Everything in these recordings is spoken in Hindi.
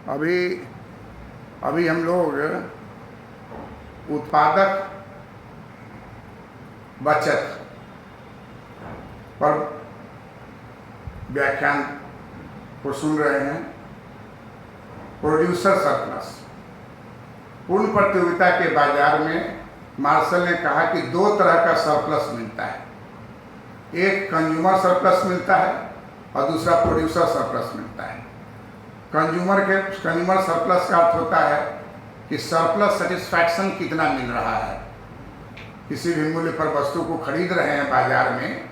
अभी अभी हम लोग उत्पादक बचत पर व्याख्यान को सुन रहे हैं। Producer surplus. पूर्ण प्रतियोगिता के बाजार में मार्शल ने कहा कि दो तरह का सरप्लस मिलता है, एक कंज्यूमर सरप्लस मिलता है और दूसरा प्रोड्यूसर सरप्लस मिलता है। कंज्यूमर सरप्लस का अर्थ होता है कि सरप्लस सेटिस्फैक्शन कितना मिल रहा है। किसी भी मूल्य पर वस्तु को खरीद रहे हैं बाजार में,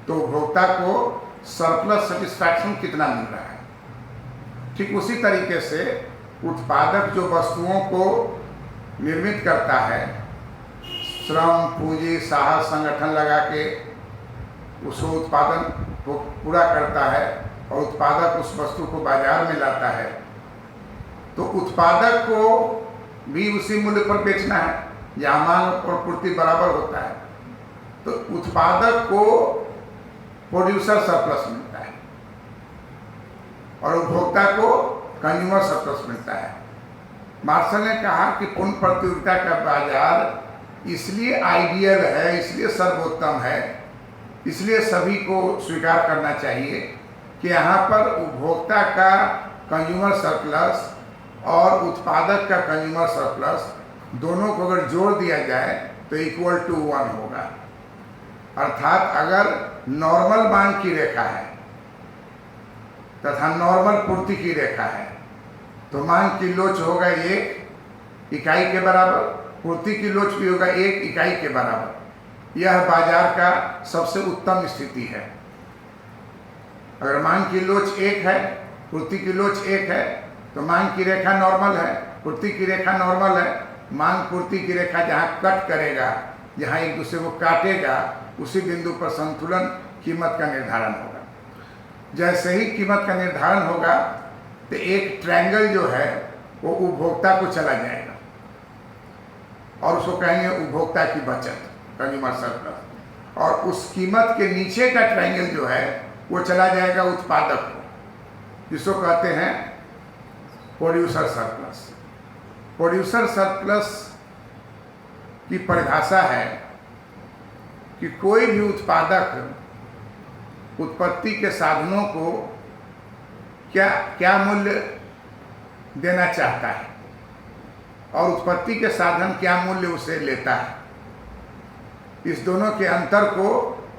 तो उपभोक्ता को सरप्लस सेटिस्फैक्शन कितना मिल रहा है। ठीक उसी तरीके से उत्पादक जो वस्तुओं को निर्मित करता है, श्रम, पूंजी, साहस, संगठन लगा के उसको उत्पादन को पूरा करता है और उत्पादक उस वस्तु को बाजार में लाता है, तो उत्पादक को भी उसी मूल्य पर बेचना है जहाँ मांग और पूर्ति बराबर होता है। तो उत्पादक को प्रोड्यूसर सरप्लस मिलता है और उपभोक्ता को कंज्यूमर सरप्लस मिलता है। मार्शल ने कहा कि पूर्ण प्रतियोगिता का बाजार इसलिए आइडियल है, इसलिए सर्वोत्तम है, इसलिए सभी को स्वीकार करना चाहिए कि यहाँ पर उपभोक्ता का कंज्यूमर सरप्लस और उत्पादक का कंज्यूमर सरप्लस दोनों को अगर जोड़ दिया जाए तो इक्वल टू 1 होगा। अर्थात अगर नॉर्मल मांग की रेखा है तथा नॉर्मल पूर्ति की रेखा है तो मांग की लोच होगा 1 इकाई के बराबर, पूर्ति की लोच भी होगा 1 इकाई के बराबर। यह बाजार का सबसे उत्तम स्थिति है। अगर मांग की लोच 1 है, पूर्ति की लोच 1 है, तो मांग की रेखा नॉर्मल है, पूर्ति की रेखा नॉर्मल है। मांग पूर्ति की रेखा जहाँ कट करेगा, जहाँ एक दूसरे को काटेगा, उसी बिंदु पर संतुलन कीमत का निर्धारण होगा। जैसे ही कीमत का निर्धारण होगा तो एक ट्रायंगल जो है वो उपभोक्ता को चला जाएगा और उसको कहेंगे उपभोक्ता की बचत, कंज्यूमर सरप्लस। और उस कीमत के नीचे का ट्रायंगल जो है वो चला जाएगा उत्पादक को, जिसको कहते हैं प्रोड्यूसर सरप्लस। प्रोड्यूसर सरप्लस की परिभाषा है कि कोई भी उत्पादक उत्पत्ति के साधनों को क्या मूल्य देना चाहता है और उत्पत्ति के साधन क्या मूल्य उसे लेता है, इस दोनों के अंतर को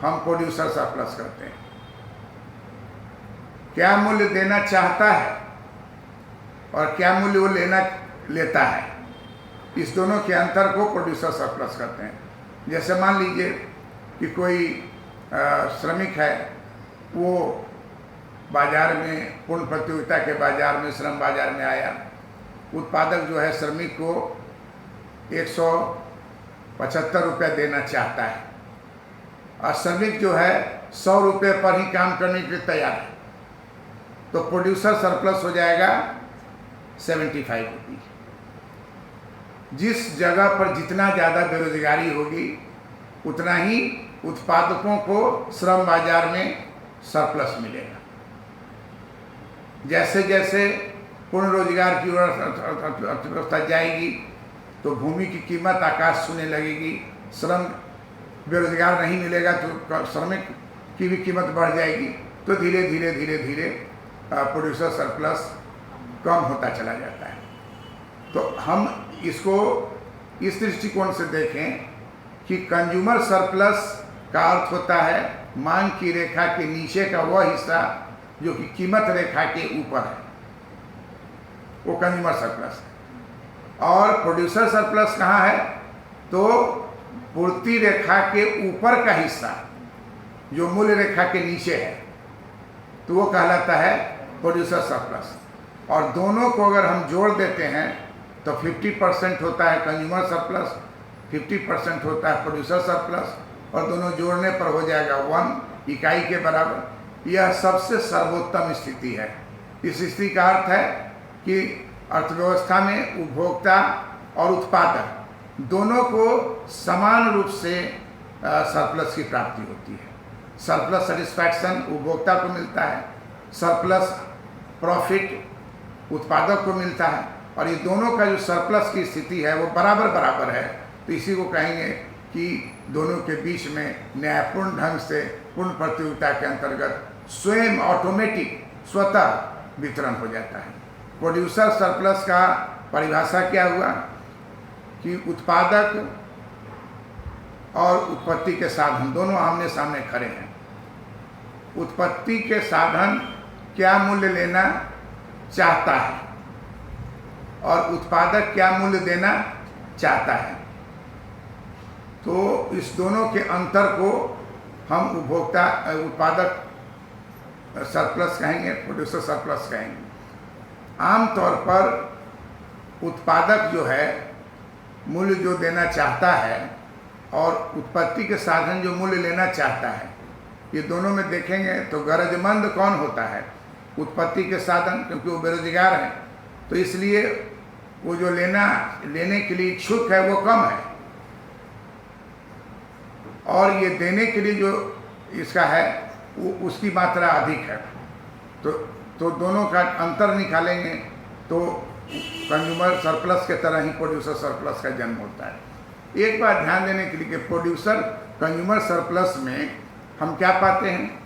हम प्रोड्यूसर सरप्लस करते हैं। क्या मूल्य देना चाहता है और क्या मूल्य वो लेता है, इस दोनों के अंतर को प्रोड्यूसर सरप्लस करते हैं। जैसे मान लीजिए कि कोई श्रमिक है, वो बाजार में पूर्ण प्रतियोगिता के बाजार में, श्रम बाजार में आया। उत्पादक जो है श्रमिक को 175 रुपये देना चाहता है और श्रमिक जो है 100 रुपये पर ही काम करने के लिए तैयार है, तो प्रोड्यूसर सरप्लस हो जाएगा 75 रुपये। जिस जगह पर जितना ज़्यादा बेरोजगारी होगी उतना ही उत्पादकों को श्रम बाजार में सरप्लस मिलेगा। जैसे जैसे पूर्ण रोजगार की ओर अर्थव्यवस्था जाएगी तो भूमि की कीमत आकाश छूने लगेगी, श्रम बेरोजगार नहीं मिलेगा तो श्रमिक की भी कीमत बढ़ जाएगी। तो धीरे धीरे धीरे धीरे प्रोड्यूसर सरप्लस कम होता चला जाता है। तो हम इसको इस दृष्टिकोण से देखें कि कंज्यूमर सरप्लस का अर्थ होता है मांग की रेखा के नीचे का वह हिस्सा जो कि कीमत रेखा के ऊपर है, वो कंज्यूमर सरप्लस है। और प्रोड्यूसर सरप्लस कहाँ है, तो पूर्ति रेखा के ऊपर का हिस्सा जो मूल्य रेखा के नीचे है, तो वो कहलाता है प्रोड्यूसर सरप्लस। और दोनों को अगर हम जोड़ देते हैं तो 50% होता है कंज्यूमर सरप्लस, 50% होता है प्रोड्यूसर सरप्लस, और दोनों जोड़ने पर हो जाएगा 1 इकाई के बराबर। यह सबसे सर्वोत्तम स्थिति है। इस स्थिति का अर्थ है कि अर्थव्यवस्था में उपभोक्ता और उत्पादक दोनों को समान रूप से सरप्लस की प्राप्ति होती है। सरप्लस सेटिस्फैक्शन उपभोक्ता को मिलता है, सरप्लस प्रॉफिट उत्पादक को मिलता है, और ये दोनों का जो सरप्लस की स्थिति है वो बराबर बराबर है, तो इसी को कहेंगे कि दोनों के बीच में न्यायपूर्ण ढंग से पूर्ण प्रतियोगिता के अंतर्गत स्वयं ऑटोमेटिक स्वतः वितरण हो जाता है। प्रोड्यूसर सरप्लस का परिभाषा क्या हुआ कि उत्पादक और उत्पत्ति के साधन दोनों आमने सामने खड़े हैं। उत्पत्ति के साधन क्या मूल्य लेना चाहता है और उत्पादक क्या मूल्य देना चाहता है, तो इस दोनों के अंतर को हम उत्पादक सरप्लस कहेंगे, प्रोड्यूसर सरप्लस कहेंगे। आमतौर पर उत्पादक जो है मूल्य जो देना चाहता है और उत्पत्ति के साधन जो मूल्य लेना चाहता है, ये दोनों में देखेंगे तो गरजमंद कौन होता है? उत्पत्ति के साधन, क्योंकि वो बेरोजगार है, तो इसलिए वो जो लेने के लिए इच्छुक है वो कम है, और ये देने के लिए जो इसका है वो उसकी मात्रा अधिक है। तो दोनों का अंतर निकालेंगे तो कंज्यूमर सरप्लस के तरह ही प्रोड्यूसर सरप्लस का जन्म होता है। एक बात ध्यान देने के लिए कि प्रोड्यूसर कंज्यूमर सरप्लस में हम क्या पाते हैं